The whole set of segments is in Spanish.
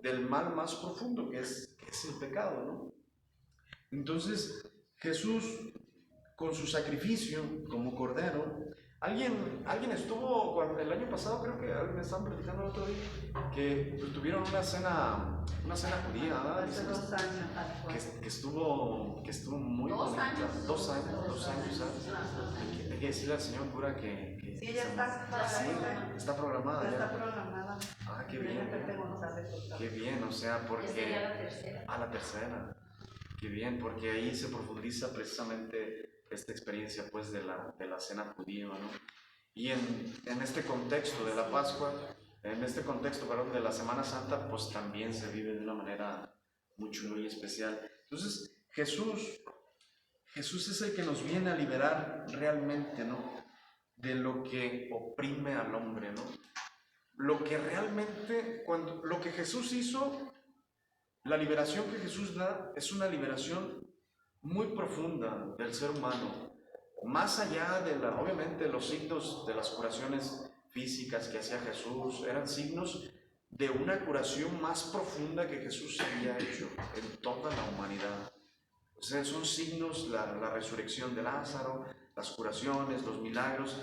del mal más profundo, que es el pecado, ¿no? Entonces, Jesús, con su sacrificio como cordero, alguien estuvo, el año pasado creo que me estaban platicando el otro día, que pues, tuvieron una cena judía, ¿verdad? Hace 2 años. Que estuvo muy bonita. 2 años, ¿sabes? Hay que decirle al señor cura que sí, ya está programada. Ya está programada. Ah, qué bien. Qué bien, o sea, porque... sería la tercera. Ah, la tercera. Qué bien, porque ahí se profundiza precisamente esta experiencia pues de la cena judía, ¿no? Y en este contexto de la Pascua, en este contexto, perdón, de la Semana Santa, pues también se vive de una manera muy especial. Entonces, Jesús es el que nos viene a liberar realmente, ¿no? De lo que oprime al hombre, ¿no? Lo que realmente, lo que Jesús hizo, la liberación que Jesús da es una liberación muy profunda del ser humano, más allá de obviamente los signos de las curaciones físicas que hacía Jesús, eran signos de una curación más profunda que Jesús había hecho en toda la humanidad. O sea, son signos, la resurrección de Lázaro, las curaciones, los milagros,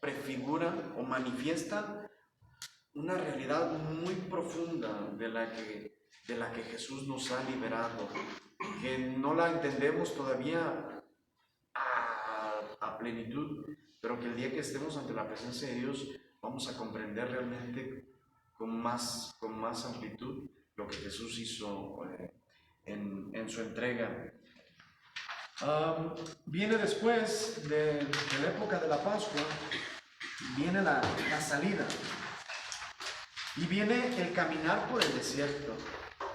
prefiguran o manifiestan una realidad muy profunda de la que Jesús nos ha liberado, que no la entendemos todavía a plenitud, pero que el día que estemos ante la presencia de Dios vamos a comprender realmente con más amplitud lo que Jesús hizo en su entrega. Viene después de la época de la Pascua, viene la salida y viene el caminar por el desierto.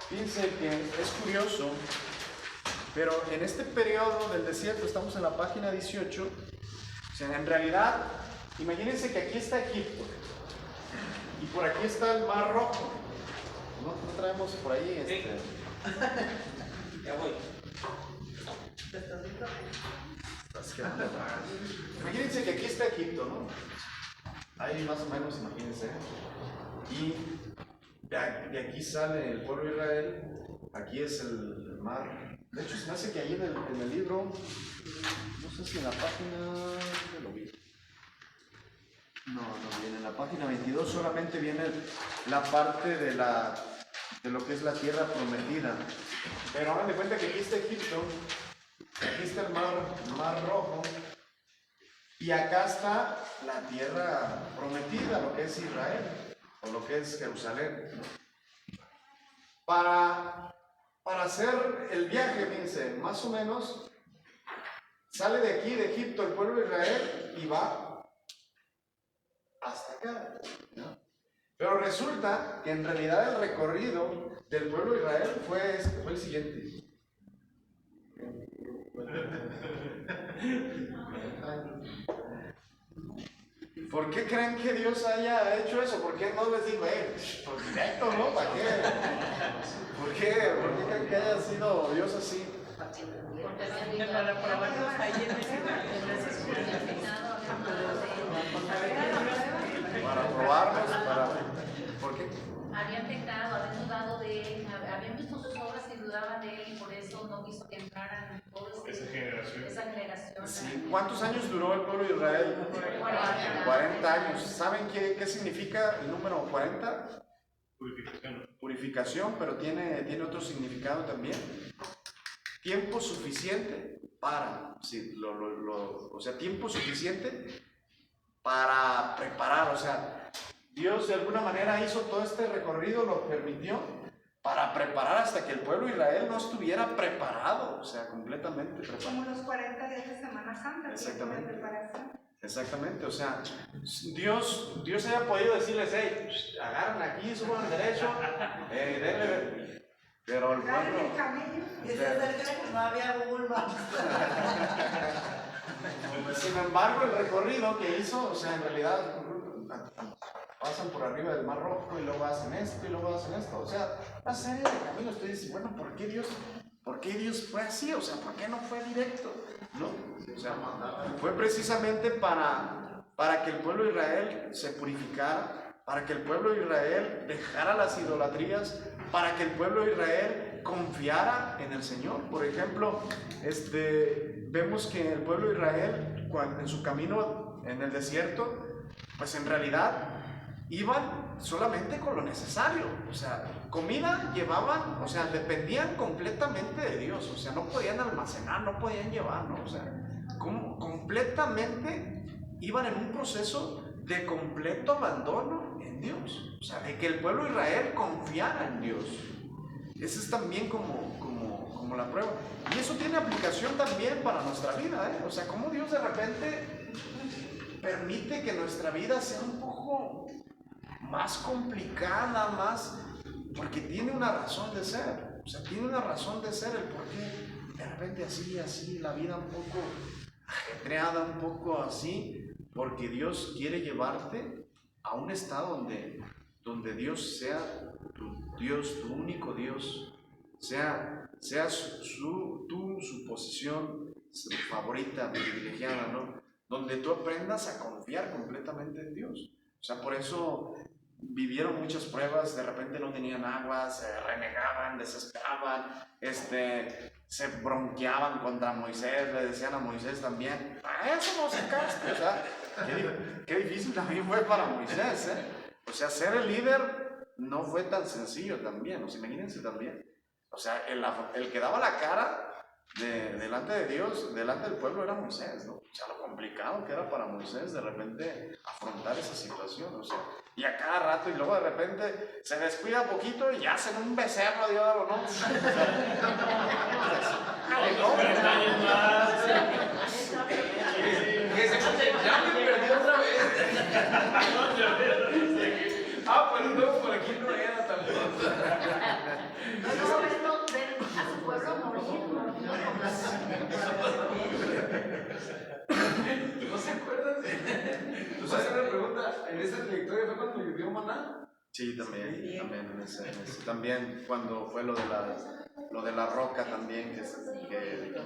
Fíjense que es curioso, pero en este periodo del desierto, estamos en la página 18, o sea, en realidad, imagínense que aquí está Egipto y por aquí está el Mar Rojo. No traemos por ahí Ya voy. Imagínense que aquí está Egipto, ¿no? Ahí más o menos, imagínense. Y de aquí sale el pueblo de Israel, aquí es el mar. De hecho, se me hace que ahí en el libro, no sé si en la página, ¿dónde lo vi? No viene, en la página 22 solamente viene la parte de lo que es la tierra prometida. Pero hagan de cuenta que aquí está Egipto, aquí está el mar Rojo, y acá está la tierra prometida, lo que es Israel, o lo que es Jerusalén. Para hacer el viaje, fíjense, más o menos, sale de aquí, de Egipto, el pueblo de Israel, y va hasta acá, ¿no? Pero resulta que en realidad el recorrido del pueblo de Israel fue el siguiente. ¿Por qué creen que Dios haya hecho eso? ¿Por qué no les digo, por directo, ¿no? ¿Para qué? ¿Por qué creen que haya sido Dios así? Para probarlos ahí en ese Para probarlos, ¿por qué? Habían pecado, habían dudado de él, habían visto sus obras y dudaban de él, y por eso no quiso que entraran todos esa generación. Sí. ¿Cuántos años duró el pueblo de Israel? 40 años. ¿Saben qué significa el número 40? Purificación, pero tiene otro significado también. Tiempo suficiente para, sí, o sea, tiempo suficiente para preparar, o sea, Dios de alguna manera hizo todo este recorrido, lo permitió para preparar hasta que el pueblo de Israel no estuviera preparado, o sea, completamente preparado. Como los 40 días de Semana Santa. Exactamente. Exactamente, o sea, Dios haya podido decirles, agarren aquí, suban derecho, denle, pero el pueblo... Y se acerca que no había Google Maps. Sin embargo, el recorrido que hizo, o sea, en realidad pasan por arriba del Mar Rojo y luego hacen esto y luego hacen esto, o sea, una serie de caminos. Tú dices, bueno, ¿por qué Dios fue así? O sea, ¿por qué no fue directo? ¿No? O sea, fue precisamente para que el pueblo de Israel se purificara, para que el pueblo de Israel dejara las idolatrías, para que el pueblo de Israel confiara en el Señor. Por ejemplo, vemos que el pueblo de Israel, en su camino en el desierto, pues en realidad iban solamente con lo necesario. O sea, comida llevaban, o sea, dependían completamente de Dios. O sea, no podían almacenar, no podían llevar, ¿no? O sea, completamente iban en un proceso de completo abandono en Dios. O sea, de que el pueblo de Israel confiara en Dios. Esa es también como la prueba. Y eso tiene aplicación también para nuestra vida, ¿eh? O sea, cómo Dios de repente permite que nuestra vida sea un poco más complicada, porque tiene una razón de ser. O sea, tiene una razón de ser el por qué de repente así, la vida un poco ajetreada, un poco así, porque Dios quiere llevarte a un estado donde Dios sea tu Dios, tu único Dios, sea su posición favorita, privilegiada, ¿no? Donde tú aprendas a confiar completamente en Dios. O sea, por eso vivieron muchas pruebas, de repente no tenían agua, se renegaban, desesperaban, se bronqueaban contra Moisés, le decían a Moisés también, a eso no sacaste. O sea, qué difícil también fue para Moisés, ¿eh? O sea, ser el líder no fue tan sencillo también, o sea, imagínense también. O sea, el que daba la cara delante de Dios, delante del pueblo, era Moisés, ¿no? O sea, lo complicado que era para Moisés de repente afrontar esa situación, o sea, y a cada rato, y luego de repente se descuida poquito y ya hacen un becerro, Dios, ¿no? Ya me perdí otra vez. Pues luego por aquí no era tampoco. A su pueblo morir. ¿No se acuerdan? ¿Tú haces una pregunta? ¿En esa trayectoria fue cuando llovió maná? Sí, también cuando fue lo de la roca también que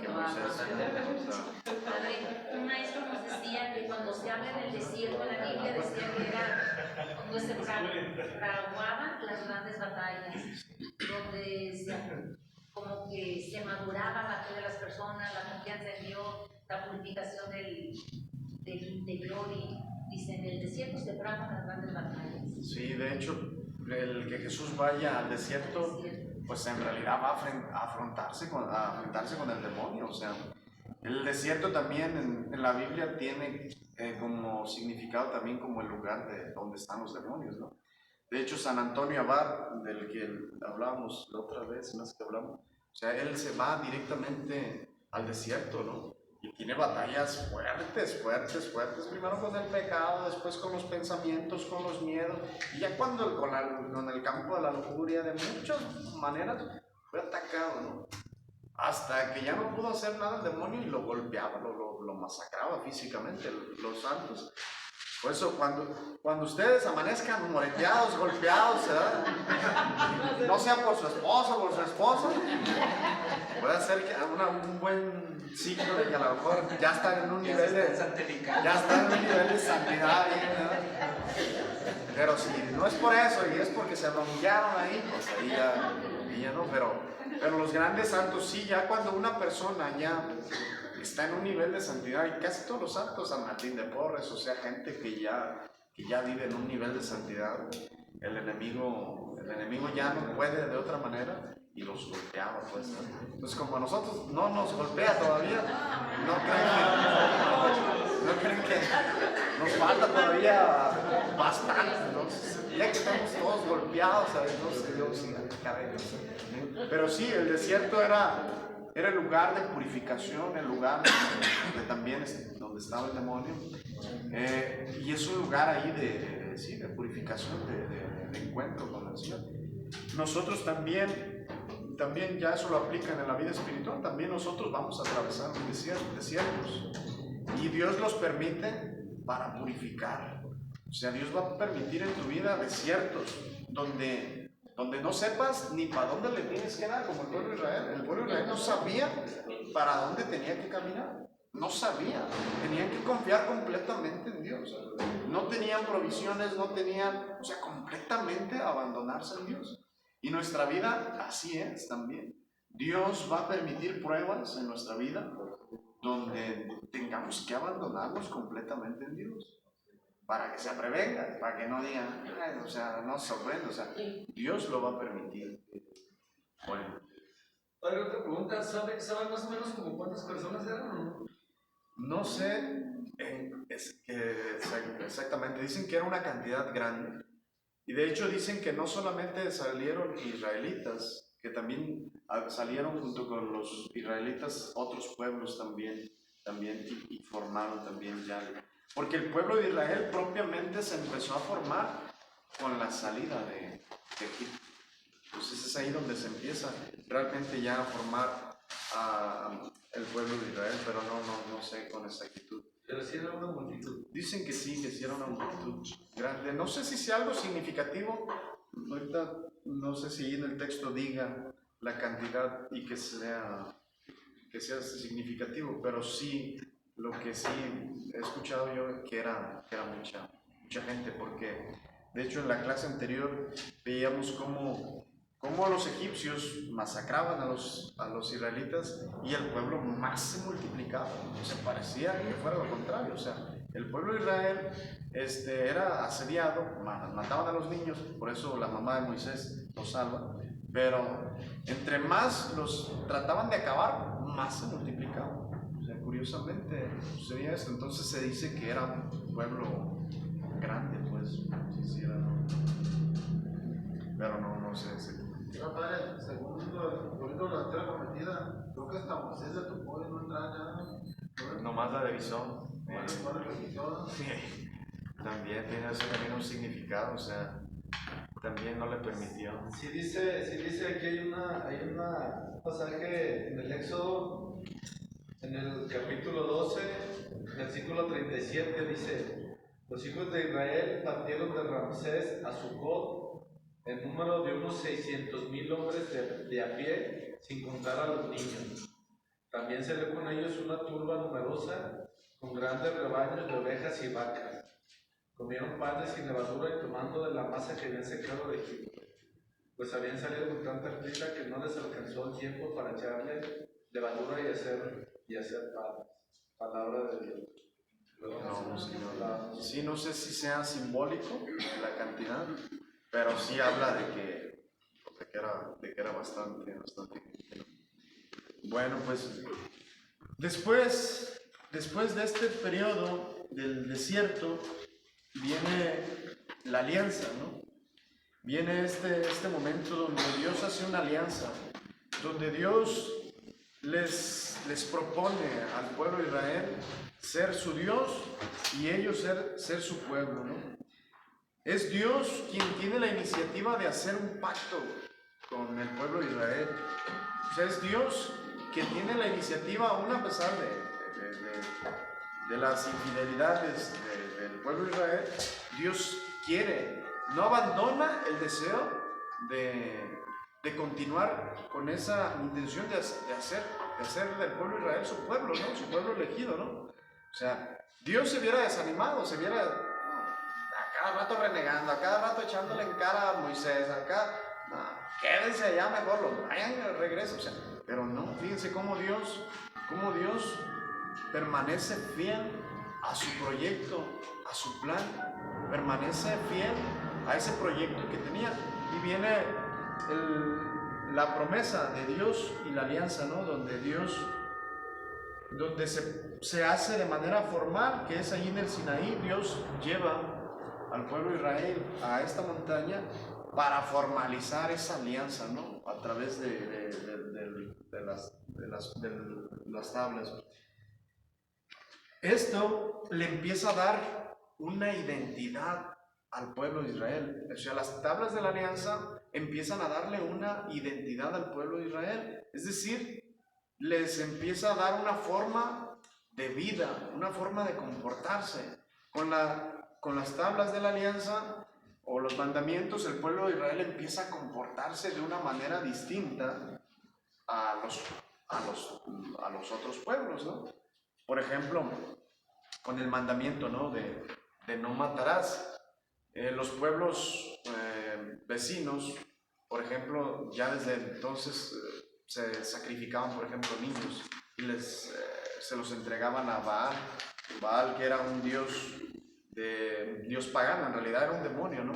Moisés. Padre, un maestro nos decía que cuando se habla del desierto, la Biblia decía que era donde se fraguaban las grandes batallas, donde como que se maduraba la fe de las personas, la confianza en Dios, la purificación del interior, y dice, en el desierto se fraguan las grandes batallas. Sí, de hecho, el que Jesús vaya al desierto, pues en realidad va a afrontarse con el demonio. O sea, el desierto también en la Biblia tiene como significado también como el lugar de donde están los demonios, ¿no? De hecho, San Antonio Abad, del que hablábamos la otra vez, más que hablamos, o sea, él se va directamente al desierto, ¿no? Y tiene batallas fuertes, primero con el pecado, después con los pensamientos, con los miedos, y ya cuando con el campo de la lujuria, de muchas maneras, fue atacado, ¿no? Hasta que ya no pudo hacer nada el demonio y lo golpeaba, lo masacraba físicamente, los santos. Por eso, cuando ustedes amanezcan moreteados, golpeados, ¿verdad? No sea por su esposo, por su esposa, puede ser que un buen signo de que a lo mejor ya están en un nivel de santidad, ¿verdad? Pero si no es por eso y es porque se arrodillaron ahí, pues ahí ya no. Pero los grandes santos sí, ya cuando una persona ya está en un nivel de santidad, y casi todos los santos, San Martín de Porres, o sea, gente que ya vive en un nivel de santidad, el enemigo ya no puede de otra manera y los golpeaba, pues, ¿no? Entonces, como a nosotros no nos golpea todavía, no creen que nos falta todavía bastante, ¿no? Ya que estamos todos golpeados, ¿sabes? No sé, Dios, pero sí, el desierto era el lugar de purificación, el lugar donde estaba el demonio, y es un lugar ahí de purificación, de encuentro con el Señor. Nosotros también ya eso lo aplican en la vida espiritual, también nosotros vamos a atravesar desiertos, y Dios los permite para purificar. O sea, Dios va a permitir en tu vida desiertos donde no sepas ni para dónde le tienes que dar, como el pueblo de Israel. El pueblo de Israel no sabía para dónde tenía que caminar. no sabían, tenían que confiar completamente en Dios. No tenían provisiones, no tenían, o sea, completamente abandonarse en Dios. Y nuestra vida así es también. Dios va a permitir pruebas en nuestra vida donde tengamos que abandonarnos completamente en Dios. Para que se prevenga, para que no digan, "Ay, o sea, no se sorprende", o sea, Dios lo va a permitir. Bueno. Padre, otra pregunta, ¿sabe más o menos como cuántas personas eran o no? No sé exactamente, dicen que era una cantidad grande. Y de hecho dicen que no solamente salieron israelitas, que también salieron junto con los israelitas otros pueblos también y formaron también ya. Porque el pueblo de Israel propiamente se empezó a formar con la salida de Egipto. Entonces es ahí donde se empieza realmente ya a formar el pueblo de Israel, pero no sé con exactitud. Pero sí era una multitud. Dicen que sí era una multitud grande. No sé si sea algo significativo. Ahorita no sé si en el texto diga la cantidad y que sea significativo, pero sí, lo que sí he escuchado yo que era mucha gente, porque de hecho en la clase anterior veíamos cómo los egipcios masacraban a los israelitas y el pueblo más se multiplicaba. O sea, parecía que fuera lo contrario. O sea, el pueblo de Israel era asediado, mataban a los niños, por eso la mamá de Moisés los salva, pero entre más los trataban de acabar, más se multiplicaban. O sea, curiosamente sucedía esto. Entonces se dice que era un pueblo grande, pues, sí, era, pero no sé. No, padre, según el libro de la tierra prometida, creo que hasta Moisés le tocó y no entrar ya. Nomás la de Visón. Sí. También tiene eso también un significado, o sea, también no le permitió. Sí dice aquí hay un pasaje en el Éxodo, en el capítulo 12, versículo 37, dice: los hijos de Israel partieron de Ramsés a Sucot en número de unos 600,000 hombres de a pie, sin contar a los niños. También se ve con ellos una turba numerosa, con grandes rebaños de ovejas y vacas. Comieron panes sin levadura y tomando de la masa que habían secado de Egipto, pues habían salido con tanta prisa que no les alcanzó el tiempo para echarle levadura y hacer panes. Palabra de Dios. Sí, no sé si sea simbólico la cantidad, pero sí habla de que era bastante. Bueno, pues después de este periodo del desierto viene la alianza, ¿no? Viene este momento donde Dios hace una alianza, donde Dios les propone al pueblo de Israel ser su Dios y ellos ser su pueblo, ¿no? Es Dios quien tiene la iniciativa de hacer un pacto con el pueblo de Israel. O sea, es Dios quien tiene la iniciativa, aún a pesar de las infidelidades del pueblo de Israel. Dios no abandona el deseo de continuar con esa intención de hacer del pueblo de Israel su pueblo, ¿no? Su pueblo elegido, ¿no? O sea, Dios se hubiera desanimado, a cada rato renegando, a cada rato echándole en cara a Moisés, quédense allá mejor, vayan y regresen, o sea, pero no, fíjense cómo Dios permanece fiel a su proyecto, a su plan, permanece fiel a ese proyecto que tenía, y viene la promesa de Dios y la alianza, ¿no? Donde se hace de manera formal, que es ahí en el Sinaí. Dios lleva al pueblo de Israel a esta montaña para formalizar esa alianza, ¿no? A través de las tablas. Esto le empieza a dar una identidad al pueblo de Israel. O sea, las tablas de la alianza empiezan a darle una identidad al pueblo de Israel. Es decir, les empieza a dar una forma de vida, una forma de comportarse. Con las tablas de la alianza o los mandamientos, el pueblo de Israel empieza a comportarse de una manera distinta a los otros pueblos, ¿no? por ejemplo, con el mandamiento, ¿no? de no matarás. Los pueblos vecinos, por ejemplo, ya desde entonces se sacrificaban, por ejemplo, niños y se los entregaban a Baal. Baal, que era un dios pagano, en realidad era un demonio, ¿no?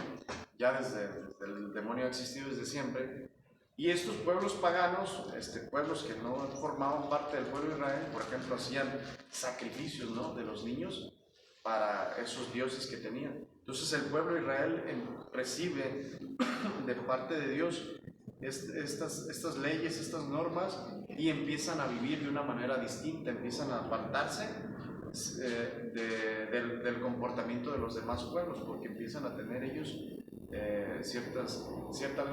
Ya desde el demonio ha existido desde siempre. Y estos pueblos paganos, pueblos que no formaban parte del pueblo de Israel, por ejemplo, hacían sacrificios, ¿no? de los niños para esos dioses que tenían. Entonces el pueblo de Israel recibe de parte de Dios estas leyes, estas normas, y empiezan a vivir de una manera distinta, empiezan a apartarse del comportamiento de los demás pueblos, porque empiezan a tener ellos ciertas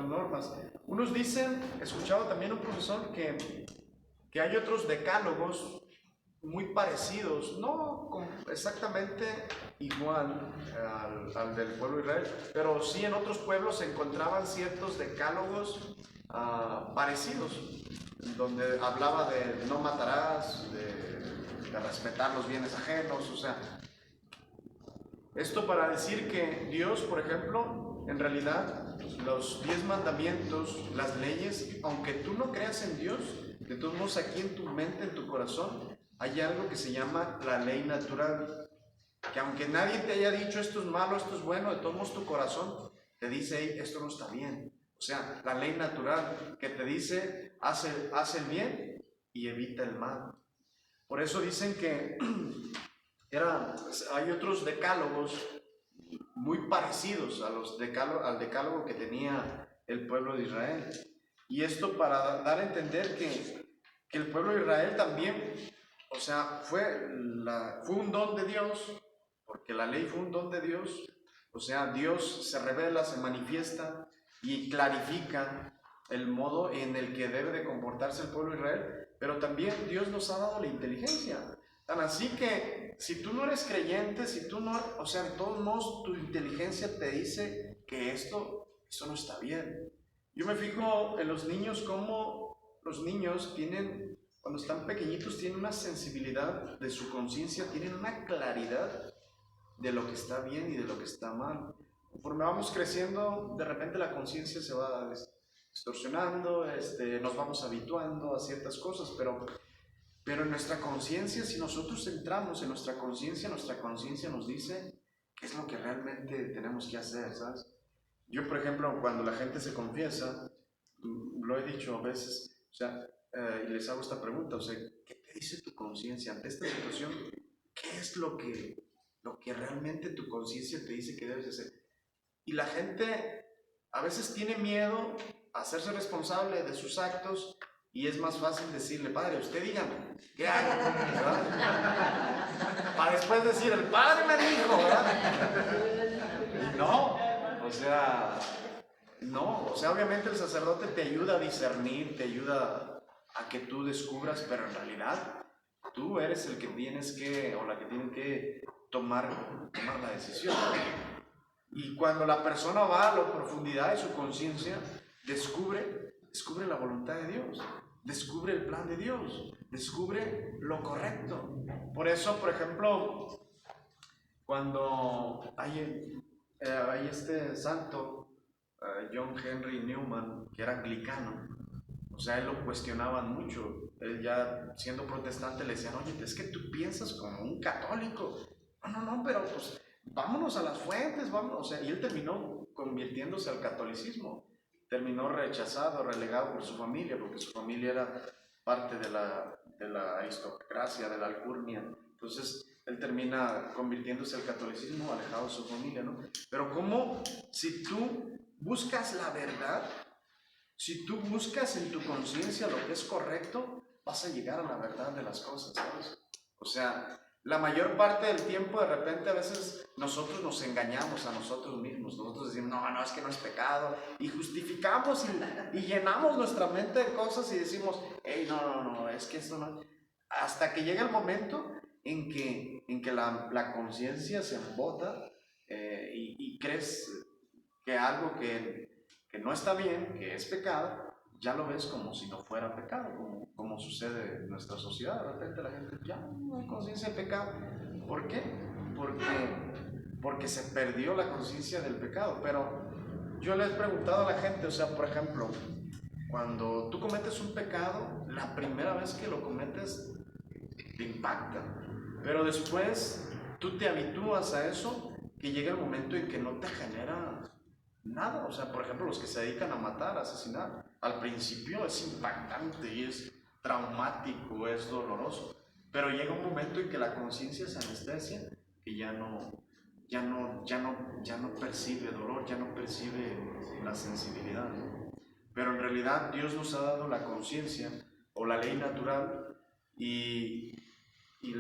normas. Unos dicen, he escuchado también un profesor que hay otros decálogos muy parecidos, no exactamente igual al del pueblo de Israel, pero sí en otros pueblos se encontraban ciertos decálogos parecidos, donde hablaba de no matarás, de respetar los bienes ajenos, o sea, esto para decir que Dios, por ejemplo, en realidad los 10 mandamientos, las leyes, aunque tú no creas en Dios, de todos modos aquí en tu mente, en tu corazón, hay algo que se llama la ley natural, que aunque nadie te haya dicho esto es malo, esto es bueno, de todos modos tu corazón te dice, hey, esto no está bien. O sea, la ley natural que te dice, haz el bien y evita el mal. Por eso dicen que hay otros decálogos muy parecidos al decálogo que tenía el pueblo de Israel. Y esto para dar a entender que el pueblo de Israel también, o sea, fue un don de Dios, porque la ley fue un don de Dios. O sea, Dios se revela, se manifiesta y clarifica el modo en el que debe de comportarse el pueblo de Israel, pero también Dios nos ha dado la inteligencia. Tan así que si tú no eres creyente, si tú no, o sea, en todos modos tu inteligencia te dice que esto no está bien. Yo me fijo en los niños, cómo los niños tienen, cuando están pequeñitos, tienen una sensibilidad de su conciencia, tienen una claridad de lo que está bien y de lo que está mal. Conforme vamos creciendo, de repente la conciencia se va distorsionando, nos vamos habituando a ciertas cosas, pero en nuestra conciencia, si nosotros entramos en nuestra conciencia nos dice qué es lo que realmente tenemos que hacer, ¿sabes? Yo, por ejemplo, cuando la gente se confiesa, lo he dicho a veces, o sea, y les hago esta pregunta, o sea, ¿qué te dice tu conciencia ante esta situación? ¿Qué es lo que realmente tu conciencia te dice que debes hacer? Y la gente a veces tiene miedo a hacerse responsable de sus actos, y es más fácil decirle, padre, usted dígame, ¿qué hago? ¿Verdad? Para después decir, el padre me dijo, ¿verdad? Y no, o sea, obviamente el sacerdote te ayuda a discernir, te ayuda a que tú descubras, pero en realidad tú eres el que tienes que, o la que tiene que tomar la decisión. Y cuando la persona va a la profundidad de su conciencia, descubre la voluntad de Dios, descubre el plan de Dios, descubre lo correcto. Por eso, por ejemplo, cuando hay este santo, John Henry Newman, que era anglicano, o sea, él lo cuestionaban mucho. Él ya siendo protestante le decían, oye, es que tú piensas como un católico. No, pero pues vámonos a las fuentes, vamos. O sea, y él terminó convirtiéndose al catolicismo. Terminó rechazado, relegado por su familia, porque su familia era parte de la aristocracia, de la alcurnia. Entonces, él termina convirtiéndose al catolicismo, alejado de su familia, ¿no? Pero ¿cómo si tú buscas la verdad, si tú buscas en tu conciencia lo que es correcto, vas a llegar a la verdad de las cosas, ¿sabes? O sea, la mayor parte del tiempo, de repente, a veces nosotros nos engañamos a nosotros mismos. Nosotros decimos, no, es que no es pecado. Y justificamos y llenamos nuestra mente de cosas y decimos, hey, no, es que esto no. Hasta que llega el momento en que la conciencia se embota y crees que algo que no está bien, que es pecado, ya lo ves como si no fuera pecado, como sucede en nuestra sociedad. De repente la gente ya no hay conciencia de pecado. ¿Por qué? Porque se perdió la conciencia del pecado. Pero yo le he preguntado a la gente, o sea, por ejemplo, cuando tú cometes un pecado, la primera vez que lo cometes te impacta, pero después tú te habitúas a eso, que llega el momento en que no te genera nada. O sea, por ejemplo, los que se dedican a matar, a asesinar, al principio es impactante y es traumático, es doloroso, pero llega un momento en que la conciencia se anestesia, que ya no percibe dolor, ya no percibe la sensibilidad, ¿no? Pero en realidad Dios nos ha dado la conciencia o la ley natural, y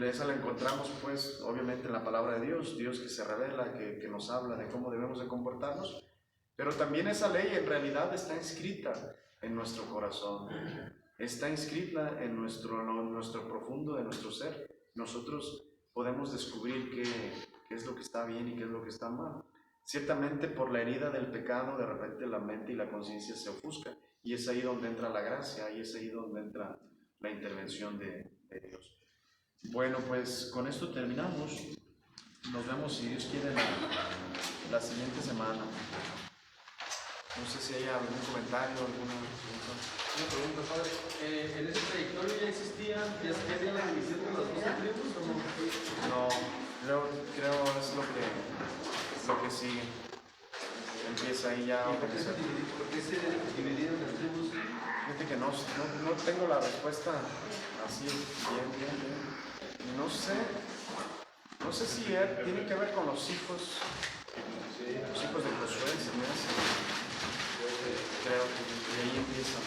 esa la encontramos pues obviamente en la palabra de Dios, Dios que se revela, que nos habla de cómo debemos de comportarnos, pero también esa ley en realidad está inscrita en nuestro corazón, está inscrita en nuestro profundo de nuestro ser. Nosotros podemos descubrir qué es lo que está bien y qué es lo que está mal. Ciertamente por la herida del pecado de repente la mente y la conciencia se ofuscan, y es ahí donde entra la gracia, y es ahí donde entra la intervención de Dios. Bueno, pues con esto terminamos. Nos vemos, si Dios quiere, la siguiente semana. No sé si hay algún comentario, alguna pregunta. Una pregunta, padre. ¿En ese trayectorio ya existía la división de las 12 tribus o no? No, creo es lo que sigue. Empieza ahí ya. ¿Por qué se dividieron las tribus? Fíjate que no tengo la respuesta así bien. No sé si tiene que ver con los hijos de Josué, se me hace. Creo que ahí empieza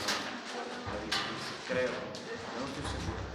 la dividirse, creo, no estoy seguro.